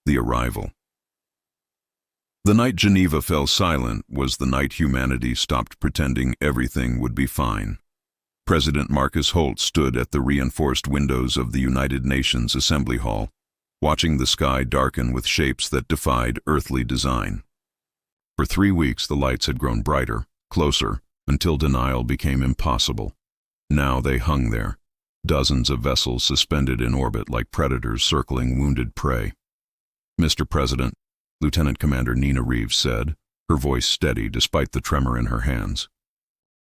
The arrival. The night Geneva fell silent was the night humanity stopped pretending everything would be fine. President Marcus Holt stood at the reinforced windows of the United Nations Assembly Hall, watching the sky darken with shapes that defied earthly design. For 3 weeks the lights had grown brighter, closer, until denial became impossible. Now they hung there, dozens of vessels suspended in orbit like predators circling wounded prey. "Mr. President," Lieutenant Commander Nina Reeves said, her voice steady despite the tremor in her hands.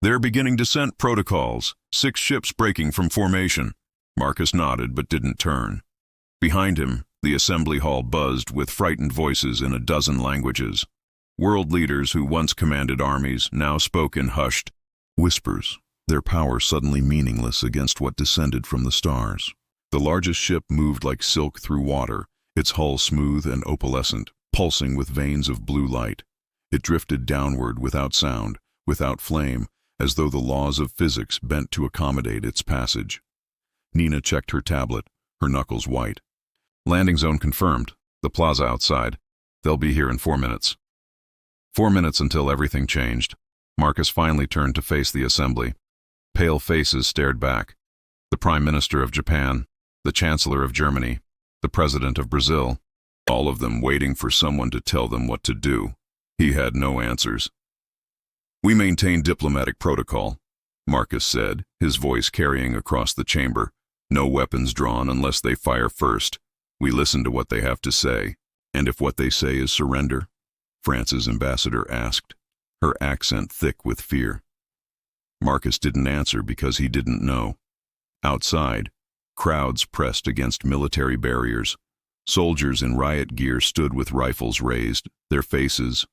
"They're beginning descent protocols, 6 ships breaking from formation." Marcus nodded but didn't turn. Behind him, the assembly hall buzzed with frightened voices in a dozen languages. World leaders who once commanded armies now spoke in hushed whispers, their power suddenly meaningless against what descended from the stars. The largest ship moved like silk through water, its hull smooth and opalescent, pulsing with veins of blue light. It drifted downward without sound, without flame, as though the laws of physics bent to accommodate its passage. Nina checked her tablet, her knuckles white. "Landing zone confirmed. The plaza outside. They'll be here in 4 minutes." 4 minutes until everything changed. Marcus finally turned to face the assembly. Pale faces stared back. The Prime Minister of Japan, the Chancellor of Germany, the President of Brazil, all of them waiting for someone to tell them what to do. He had no answers. "We maintain diplomatic protocol," Marcus said, his voice carrying across the chamber. "No weapons drawn unless they fire first. We listen to what they have to say. And if what they say is surrender?" France's ambassador asked, her accent thick with fear. Marcus didn't answer because he didn't know. Outside, crowds pressed against military barriers. Soldiers in riot gear stood with rifles raised, their faces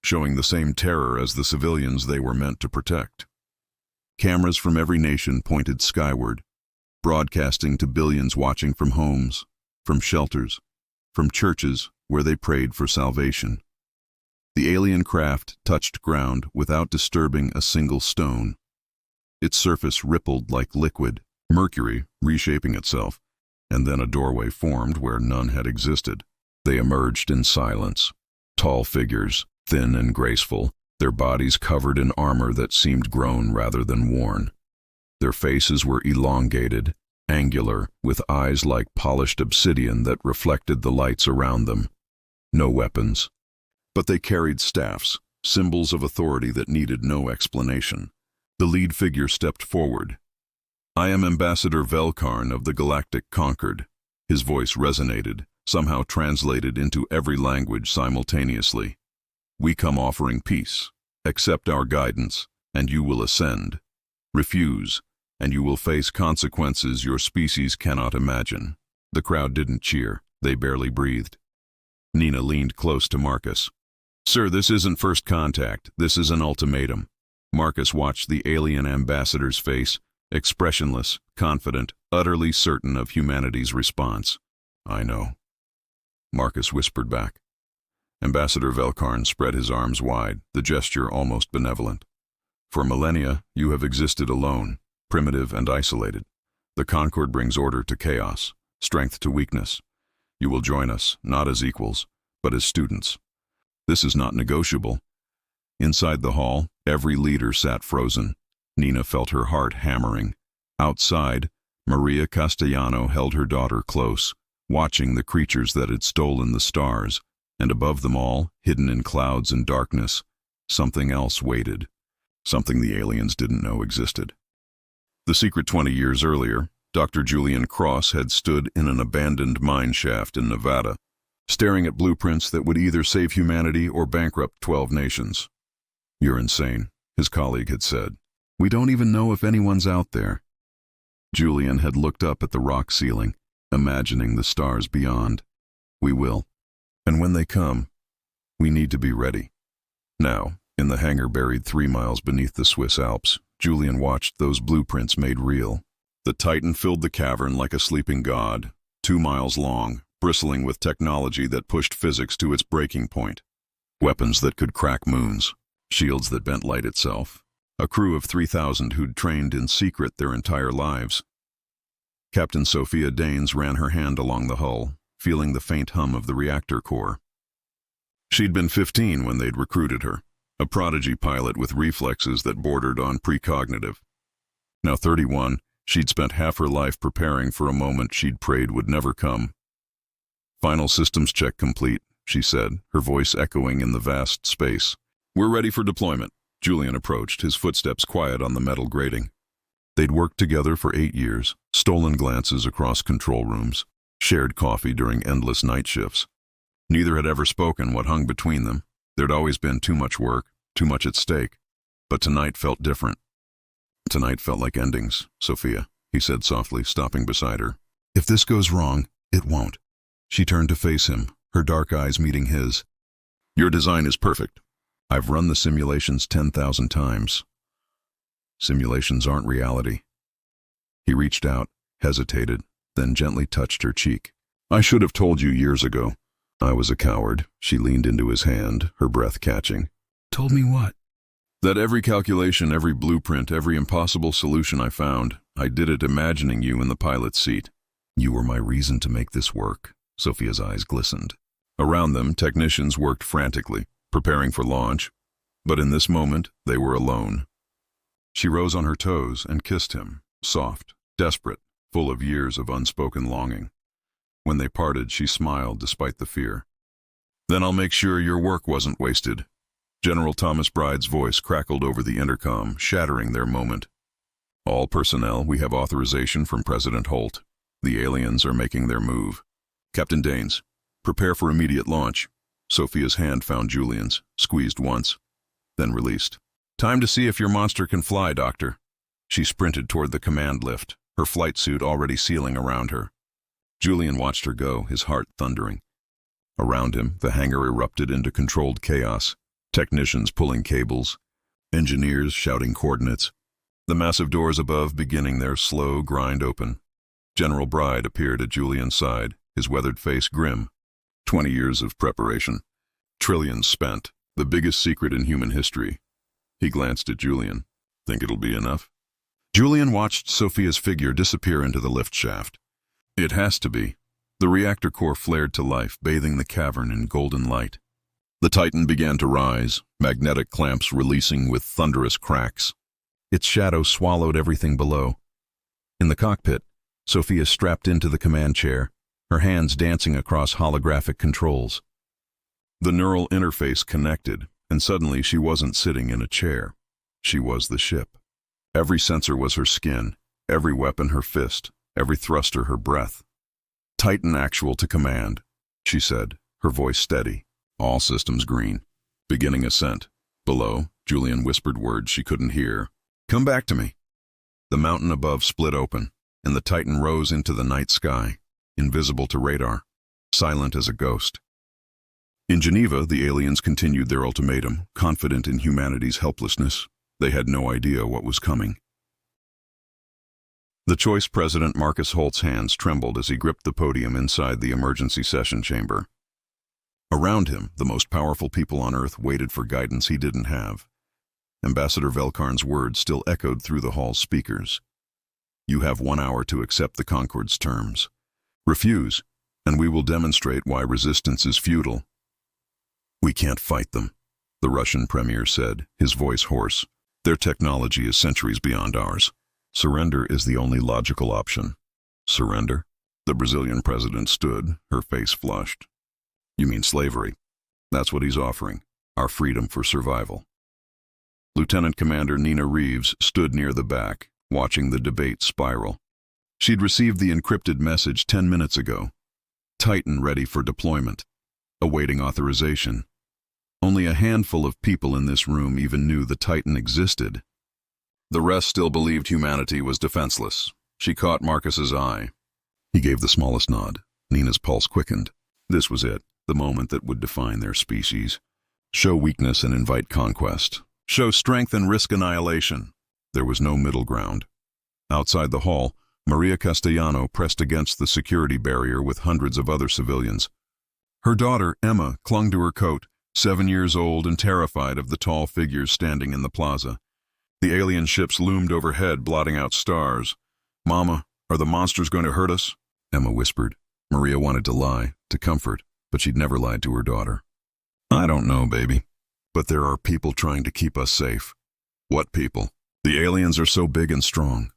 showing the same terror as the civilians they were meant to protect. Cameras from every nation pointed skyward, broadcasting to billions watching from homes, from shelters, from churches where they prayed for salvation. The alien craft touched ground without disturbing a single stone. Its surface rippled like liquid, mercury reshaping itself, and then a doorway formed where none had existed. They emerged in silence, tall figures, thin and graceful, their bodies covered in armor that seemed grown rather than worn. Their faces were elongated, angular, with eyes like polished obsidian that reflected the lights around them. No weapons. But they carried staffs, symbols of authority that needed no explanation. The lead figure stepped forward. "I am Ambassador Velkarn of the Galactic Conquered." His voice resonated, somehow translated into every language simultaneously. "We come offering peace. Accept our guidance, and you will ascend. Refuse, and you will face consequences your species cannot imagine." The crowd didn't cheer. They barely breathed. Nina leaned close to Marcus. "Sir, this isn't first contact. This is an ultimatum." Marcus watched the alien ambassador's face, expressionless, confident, utterly certain of humanity's response. "I know," Marcus whispered back. Ambassador Velkarn spread his arms wide, the gesture almost benevolent. "For millennia, you have existed alone, primitive and isolated. The Concord brings order to chaos, strength to weakness. You will join us, not as equals, but as students. This is not negotiable." Inside the hall, every leader sat frozen. Nina felt her heart hammering. Outside, Maria Castellano held her daughter close, watching the creatures that had stolen the stars, and above them all, hidden in clouds and darkness, something else waited, something the aliens didn't know existed. The secret 20 years earlier, Dr. Julian Cross had stood in an abandoned mine shaft in Nevada, staring at blueprints that would either save humanity or bankrupt 12 nations. "You're insane," his colleague had said. "We don't even know if anyone's out there." Julian had looked up at the rock ceiling, imagining the stars beyond. "We will. And when they come, we need to be ready." Now, in the hangar buried 3 miles beneath the Swiss Alps, Julian watched those blueprints made real. The Titan filled the cavern like a sleeping god, 2 miles long, bristling with technology that pushed physics to its breaking point. Weapons that could crack moons, shields that bent light itself. A crew of 3,000 who'd trained in secret their entire lives. Captain Sophia Danes ran her hand along the hull, feeling the faint hum of the reactor core. She'd been 15 when they'd recruited her, a prodigy pilot with reflexes that bordered on precognitive. Now 31, she'd spent half her life preparing for a moment she'd prayed would never come. "Final systems check complete," she said, her voice echoing in the vast space. "We're ready for deployment." Julian approached, his footsteps quiet on the metal grating. They'd worked together for 8 years, stolen glances across control rooms, shared coffee during endless night shifts. Neither had ever spoken what hung between them. There'd always been too much work, too much at stake. But tonight felt different. "Tonight felt like endings, Sophia," he said softly, stopping beside her. "If this goes wrong, it won't." She turned to face him, her dark eyes meeting his. "Your design is perfect. I've run the simulations 10,000 times. Simulations aren't reality." He reached out, hesitated, then gently touched her cheek. "I should have told you years ago." "I was a coward." She leaned into his hand, her breath catching. "Told me what?" "That every calculation, every blueprint, every impossible solution I found, I did it imagining you in the pilot's seat." "You were my reason to make this work." Sophia's eyes glistened. Around them, technicians worked frantically, preparing for launch. But in this moment, they were alone. She rose on her toes and kissed him, soft, desperate, full of years of unspoken longing. When they parted, she smiled despite the fear. "Then I'll make sure your work wasn't wasted." General Thomas Bride's voice crackled over the intercom, shattering their moment. "All personnel, we have authorization from President Holt. The aliens are making their move. Captain Danes, prepare for immediate launch." Sophia's hand found Julian's, squeezed once, then released. "Time to see if your monster can fly, Doctor." She sprinted toward the command lift, her flight suit already sealing around her. Julian watched her go, his heart thundering. Around him, the hangar erupted into controlled chaos, technicians pulling cables, engineers shouting coordinates, the massive doors above beginning their slow grind open. General Bride appeared at Julian's side, his weathered face grim. 20 years of preparation. Trillions spent. The biggest secret in human history. He glanced at Julian. "Think it'll be enough?" Julian watched Sophia's figure disappear into the lift shaft. "It has to be." The reactor core flared to life, bathing the cavern in golden light. The Titan began to rise, magnetic clamps releasing with thunderous cracks. Its shadow swallowed everything below. In the cockpit, Sophia strapped into the command chair, her hands dancing across holographic controls. The neural interface connected, and suddenly she wasn't sitting in a chair. She was the ship. Every sensor was her skin, every weapon her fist, every thruster her breath. "Titan actual to command," she said, her voice steady. "All systems green. Beginning ascent." Below, Julian whispered words she couldn't hear. "Come back to me." The mountain above split open, and the Titan rose into the night sky, invisible to radar, silent as a ghost. In Geneva, the aliens continued their ultimatum, confident in humanity's helplessness. They had no idea what was coming. The choice President Marcus Holt's hands trembled as he gripped the podium inside the emergency session chamber. Around him, the most powerful people on Earth waited for guidance he didn't have. Ambassador Velkarn's words still echoed through the hall's speakers. "You have 1 hour to accept the Concord's terms. Refuse, and we will demonstrate why resistance is futile." "We can't fight them," the Russian premier said, his voice hoarse. "Their technology is centuries beyond ours. Surrender is the only logical option." "Surrender?" The Brazilian president stood, her face flushed. "You mean slavery? That's what he's offering, our freedom for survival." Lieutenant Commander Nina Reeves stood near the back, watching the debate spiral. She'd received the encrypted message 10 minutes ago. Titan ready for deployment, awaiting authorization. Only a handful of people in this room even knew the Titan existed. The rest still believed humanity was defenseless. She caught Marcus's eye. He gave the smallest nod. Nina's pulse quickened. This was it, the moment that would define their species. Show weakness and invite conquest. Show strength and risk annihilation. There was no middle ground. Outside the hall, Maria Castellano pressed against the security barrier with hundreds of other civilians. Her daughter, Emma, clung to her coat, 7 years old and terrified of the tall figures standing in the plaza. The alien ships loomed overhead, blotting out stars. "Mama, are the monsters going to hurt us?" Emma whispered. Maria wanted to lie, to comfort, but she'd never lied to her daughter. I don't know, baby. But there are people trying to keep us safe. What people? The aliens are so big and strong.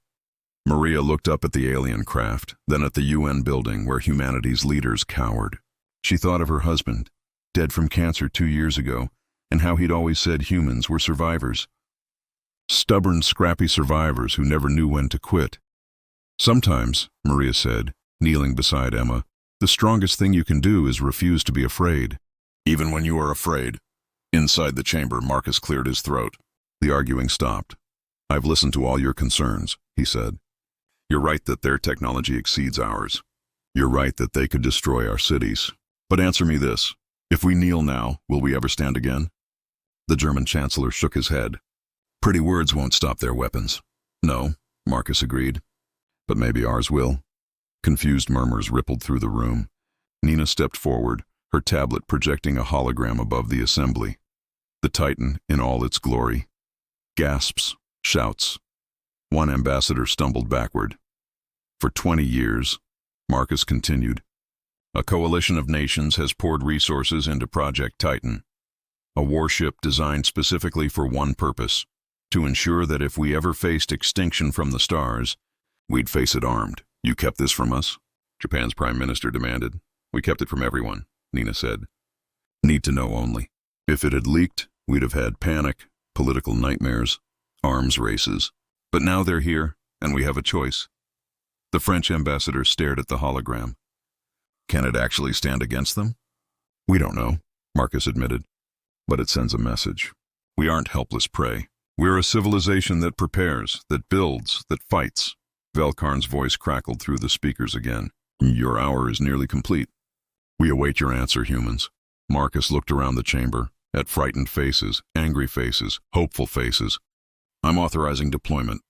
Maria looked up at the alien craft, then at the UN building where humanity's leaders cowered. She thought of her husband, dead from cancer 2 years ago, and how he'd always said humans were survivors. Stubborn, scrappy survivors who never knew when to quit. Sometimes, Maria said, kneeling beside Emma, the strongest thing you can do is refuse to be afraid. Even when you are afraid. Inside the chamber, Marcus cleared his throat. The arguing stopped. I've listened to all your concerns, he said. You're right that their technology exceeds ours. You're right that they could destroy our cities. But answer me this. If we kneel now, will we ever stand again? The German chancellor shook his head. Pretty words won't stop their weapons. No, Marcus agreed. But maybe ours will. Confused murmurs rippled through the room. Nina stepped forward, her tablet projecting a hologram above the assembly. The Titan in all its glory. Gasps, shouts. One ambassador stumbled backward. For 20 years, Marcus continued, a coalition of nations has poured resources into Project Titan, a warship designed specifically for one purpose, to ensure that if we ever faced extinction from the stars, we'd face it armed. You kept this from us? Japan's prime minister demanded. We kept it from everyone, Nina said. Need to know only. If it had leaked, we'd have had panic, political nightmares, arms races. But now they're here, and we have a choice. The French ambassador stared at the hologram. Can it actually stand against them? We don't know, Marcus admitted. But it sends a message. We aren't helpless prey. We're a civilization that prepares, that builds, that fights. Velkarn's voice crackled through the speakers again. Your hour is nearly complete. We await your answer, humans. Marcus looked around the chamber, at frightened faces, angry faces, hopeful faces. I'm authorizing deployment.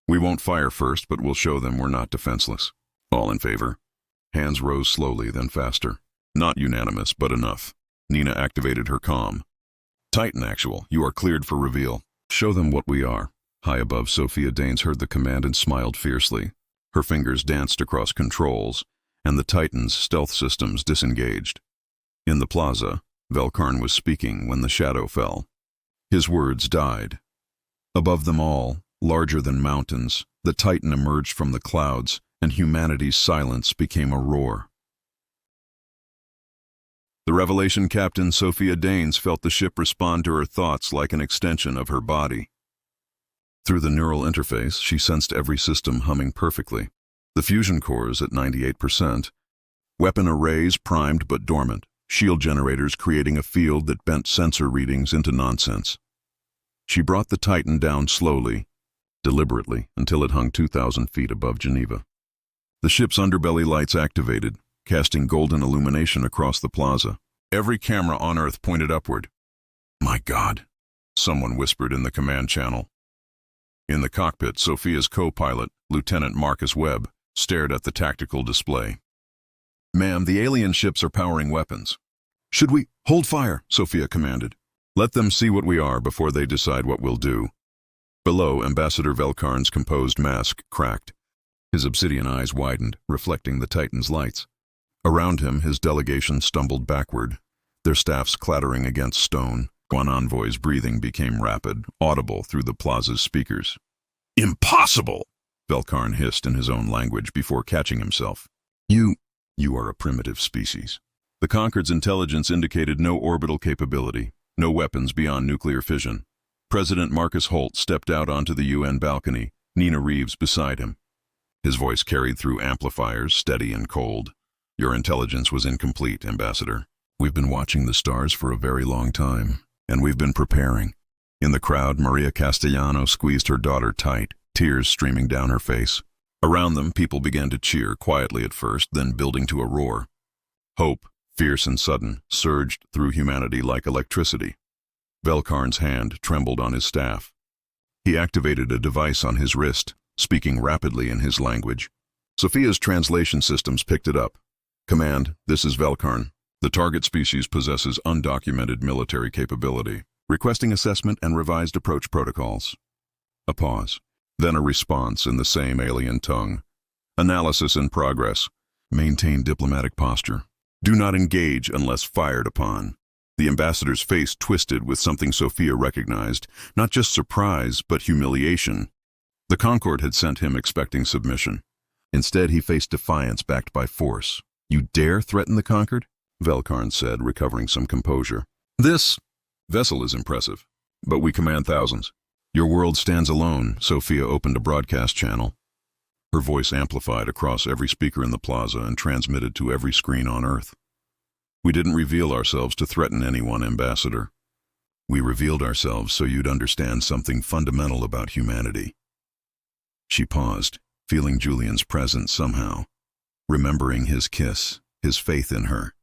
We won't fire first, but we'll show them we're not defenseless. All in favor? Hands rose slowly, then faster. Not unanimous, but enough. Nina activated her comm. Titan Actual, you are cleared for reveal. Show them what we are. High above, Sophia Danes heard the command and smiled fiercely. Her fingers danced across controls, and the Titan's stealth systems disengaged. In the plaza, Velkarn was speaking when the shadow fell. His words died. Above them all, larger than mountains, the Titan emerged from the clouds, and humanity's silence became a roar. The Revelation Captain Sophia Danes felt the ship respond to her thoughts like an extension of her body. Through the neural interface, she sensed every system humming perfectly. The fusion cores at 98%, weapon arrays primed but dormant, shield generators creating a field that bent sensor readings into nonsense. She brought the Titan down slowly, deliberately, until it hung 2,000 feet above Geneva. The ship's underbelly lights activated, casting golden illumination across the plaza. Every camera on Earth pointed upward. My God, someone whispered in the command channel. In the cockpit, Sophia's co-pilot, Lieutenant Marcus Webb, stared at the tactical display. Ma'am, the alien ships are powering weapons. Should we hold fire? Sophia commanded. Let them see what we are before they decide what we'll do. Below, Ambassador Velkarn's composed mask cracked. His obsidian eyes widened, reflecting the Titan's lights. Around him, his delegation stumbled backward, their staffs clattering against stone. One envoy's breathing became rapid, audible through the plaza's speakers. Impossible! Velkarn hissed in his own language before catching himself. You are a primitive species. The Conquered's intelligence indicated no orbital capability, no weapons beyond nuclear fission. President Marcus Holt stepped out onto the UN balcony, Nina Reeves beside him. His voice carried through amplifiers, steady and cold. Your intelligence was incomplete, Ambassador. We've been watching the stars for a very long time, and we've been preparing. In the crowd, Maria Castellano squeezed her daughter tight, tears streaming down her face. Around them, people began to cheer, quietly at first, then building to a roar. Hope, fierce and sudden, surged through humanity like electricity. Velkarn's hand trembled on his staff. He activated a device on his wrist, speaking rapidly in his language. Sophia's translation systems picked it up. Command, this is Velkarn. The target species possesses undocumented military capability. Requesting assessment and revised approach protocols. A pause. Then a response in the same alien tongue. Analysis in progress. Maintain diplomatic posture. Do not engage unless fired upon. The ambassador's face twisted with something Sophia recognized, not just surprise, but humiliation. The Concorde had sent him expecting submission. Instead, he faced defiance backed by force. You dare threaten the Concorde? Velkarn said, recovering some composure. This vessel is impressive, but we command thousands. Your world stands alone. Sophia opened a broadcast channel. Her voice amplified across every speaker in the plaza and transmitted to every screen on Earth. We didn't reveal ourselves to threaten anyone, Ambassador. We revealed ourselves so you'd understand something fundamental about humanity. She paused, feeling Julian's presence somehow, remembering his kiss, his faith in her.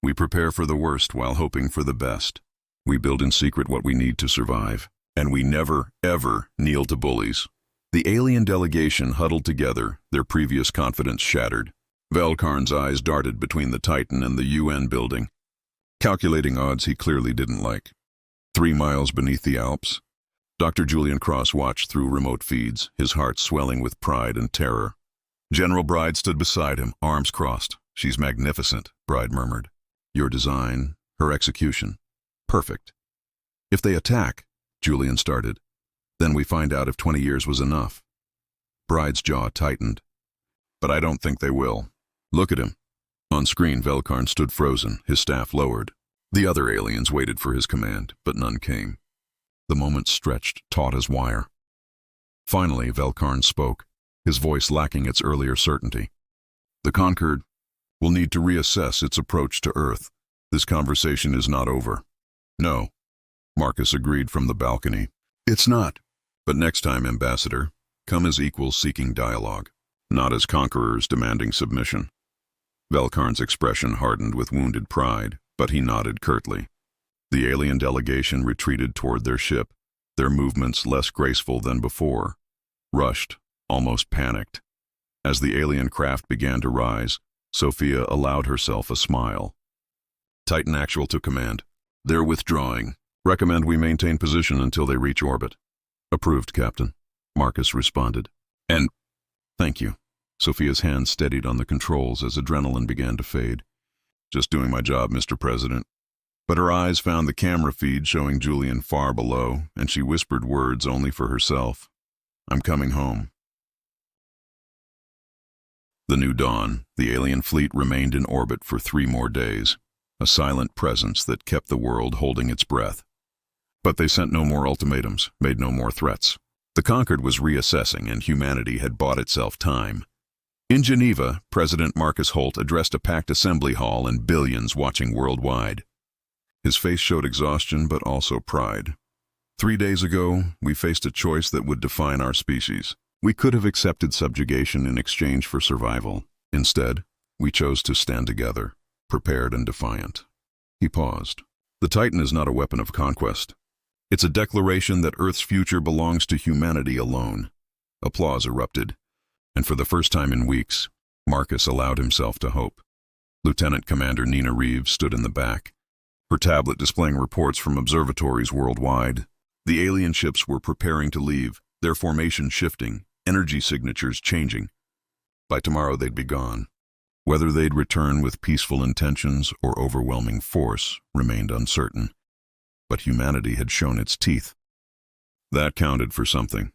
We prepare for the worst while hoping for the best. We build in secret what we need to survive, and we never, ever kneel to bullies. The alien delegation huddled together, their previous confidence shattered. Velkarn's eyes darted between the Titan and the UN building, calculating odds he clearly didn't like. 3 miles beneath the Alps, Dr. Julian Cross watched through remote feeds, his heart swelling with pride and terror. General Bride stood beside him, arms crossed. She's magnificent, Bride murmured. Your design, her execution, perfect. If they attack, Julian started, then we find out if 20 years was enough. Bride's jaw tightened. But I don't think they will. Look at him. On screen, Velkarn stood frozen, his staff lowered. The other aliens waited for his command, but none came. The moment stretched, taut as wire. Finally, Velkarn spoke, his voice lacking its earlier certainty. The Concorde will need to reassess its approach to Earth. This conversation is not over. No, Marcus agreed from the balcony. It's not. But next time, Ambassador, come as equals seeking dialogue, not as conquerors demanding submission. Velkarn's expression hardened with wounded pride, but he nodded curtly. The alien delegation retreated toward their ship, their movements less graceful than before. Rushed, almost panicked. As the alien craft began to rise, Sophia allowed herself a smile. Titan Actual to command. They're withdrawing. Recommend we maintain position until they reach orbit. Approved, Captain, Marcus responded. And thank you. Sophia's hand steadied on the controls as adrenaline began to fade. Just doing my job, Mr. President. But her eyes found the camera feed showing Julian far below, and she whispered words only for herself. I'm coming home. The new dawn, the alien fleet remained in orbit for 3 more days, a silent presence that kept the world holding its breath. But they sent no more ultimatums, made no more threats. The Concorde was reassessing, and humanity had bought itself time. In Geneva, President Marcus Holt addressed a packed assembly hall and billions watching worldwide. His face showed exhaustion, but also pride. 3 days ago, we faced a choice that would define our species. We could have accepted subjugation in exchange for survival. Instead, we chose to stand together, prepared and defiant. He paused. The Titan is not a weapon of conquest. It's a declaration that Earth's future belongs to humanity alone. Applause erupted, and for the first time in weeks, Marcus allowed himself to hope. Lieutenant Commander Nina Reeves stood in the back, her tablet displaying reports from observatories worldwide. The alien ships were preparing to leave, their formation shifting, energy signatures changing. By tomorrow they'd be gone. Whether they'd return with peaceful intentions or overwhelming force remained uncertain. But humanity had shown its teeth. That counted for something.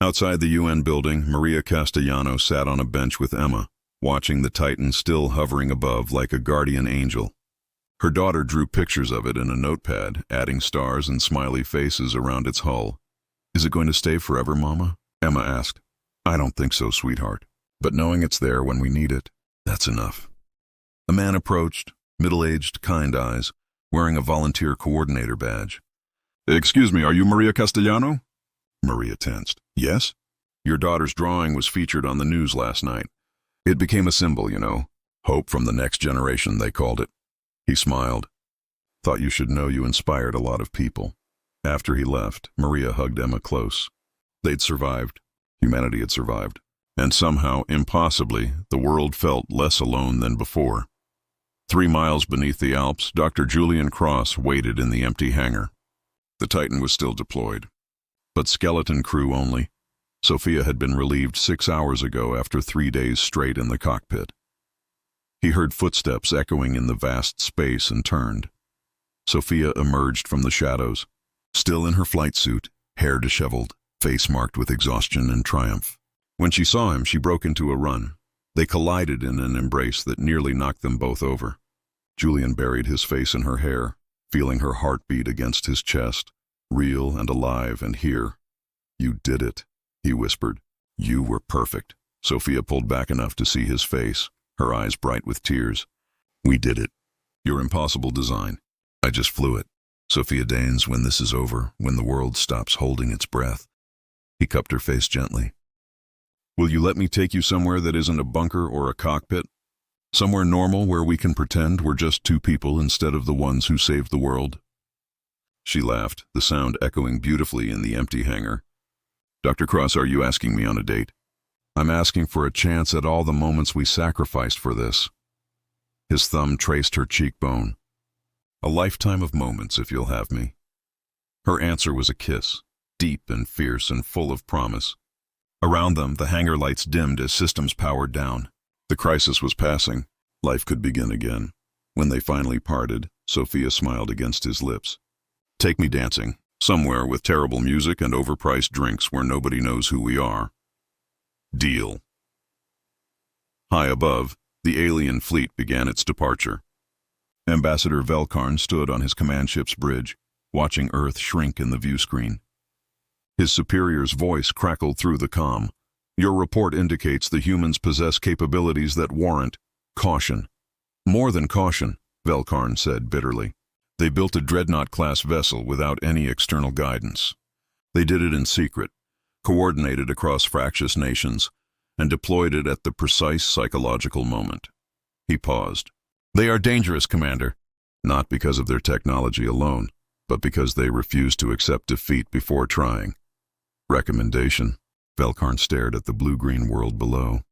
Outside the UN building, Maria Castellano sat on a bench with Emma, watching the Titan still hovering above like a guardian angel. Her daughter drew pictures of it in a notepad, adding stars and smiley faces around its hull. Is it going to stay forever, Mama? Emma asked. I don't think so, sweetheart. But knowing it's there when we need it, that's enough. A man approached, middle-aged, kind eyes, wearing a volunteer coordinator badge. Excuse me, are you Maria Castellano? Maria tensed. Yes? Your daughter's drawing was featured on the news last night. It became a symbol, you know. Hope from the next generation, they called it. He smiled. Thought you should know you inspired a lot of people. After he left, Maria hugged Emma close. They'd survived. Humanity had survived. And somehow, impossibly, the world felt less alone than before. 3 miles beneath the Alps, Dr. Julian Cross waited in the empty hangar. The Titan was still deployed, but skeleton crew only. Sophia had been relieved 6 hours ago after 3 days straight in the cockpit. He heard footsteps echoing in the vast space and turned. Sophia emerged from the shadows, still in her flight suit, hair disheveled, face marked with exhaustion and triumph. When she saw him, she broke into a run. They collided in an embrace that nearly knocked them both over. Julian buried his face in her hair, feeling her heartbeat against his chest, real and alive and here. "You did it," he whispered. "You were perfect." Sophia pulled back enough to see his face, her eyes bright with tears. "We did it. Your impossible design. I just flew it. Sophia Danes, when this is over, when the world stops holding its breath." He cupped her face gently. "Will you let me take you somewhere that isn't a bunker or a cockpit? Somewhere normal where we can pretend we're just two people instead of the ones who saved the world?" She laughed, the sound echoing beautifully in the empty hangar. "Dr. Cross, are you asking me on a date?" "I'm asking for a chance at all the moments we sacrificed for this." His thumb traced her cheekbone. "A lifetime of moments, if you'll have me." Her answer was a kiss, deep and fierce and full of promise. Around them, the hangar lights dimmed as systems powered down. The crisis was passing. Life could begin again. When they finally parted, Sophia smiled against his lips. "Take me dancing, somewhere with terrible music and overpriced drinks where nobody knows who we are." Deal. High above, the alien fleet began its departure. Ambassador Velkarn stood on his command ship's bridge, watching Earth shrink in the view screen. His superior's voice crackled through the comm. "Your report indicates the humans possess capabilities that warrant caution." "More than caution," Velkarn said bitterly. "They built a dreadnought-class vessel without any external guidance. They did it in secret, coordinated across fractious nations, and deployed it at the precise psychological moment." He paused. "They are dangerous, Commander." "Not because of their technology alone, but because they refuse to accept defeat before trying." "Recommendation?" Velkarn stared at the blue-green world below.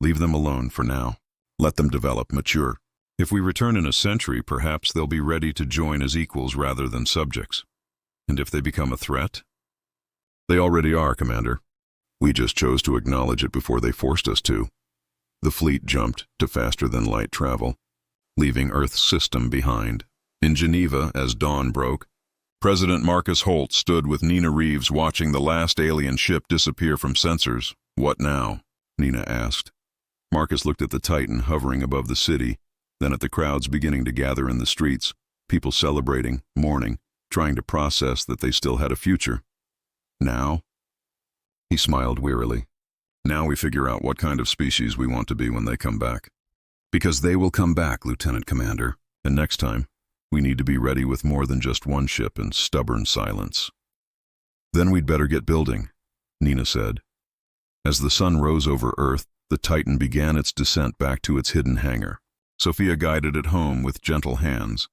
"Leave them alone for now. Let them develop, mature. If we return in a century, perhaps they'll be ready to join as equals rather than subjects. And if they become a threat?" "They already are, Commander. We just chose to acknowledge it before they forced us to." The fleet jumped to faster-than-light travel, leaving Earth's system behind. In Geneva, as dawn broke, President Marcus Holt stood with Nina Reeves watching the last alien ship disappear from sensors. "What now?" Nina asked. Marcus looked at the Titan hovering above the city, then at the crowds beginning to gather in the streets, people celebrating, mourning, trying to process that they still had a future. "Now?" He smiled wearily. "Now we figure out what kind of species we want to be when they come back. Because they will come back, Lieutenant Commander, and next time, we need to be ready with more than just one ship and stubborn silence." "Then we'd better get building," Nina said. As the sun rose over Earth, the Titan began its descent back to its hidden hangar. Sophia guided it home with gentle hands,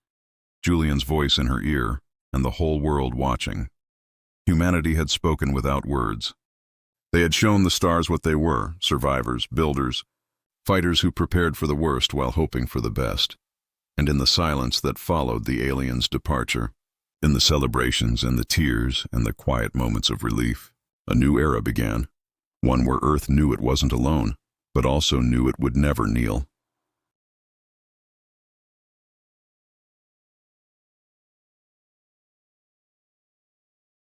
Julian's voice in her ear, and the whole world watching. Humanity had spoken without words. They had shown the stars what they were: survivors, builders, fighters who prepared for the worst while hoping for the best. And in the silence that followed the aliens' departure, in the celebrations and the tears and the quiet moments of relief, a new era began, one where Earth knew it wasn't alone, but also knew it would never kneel.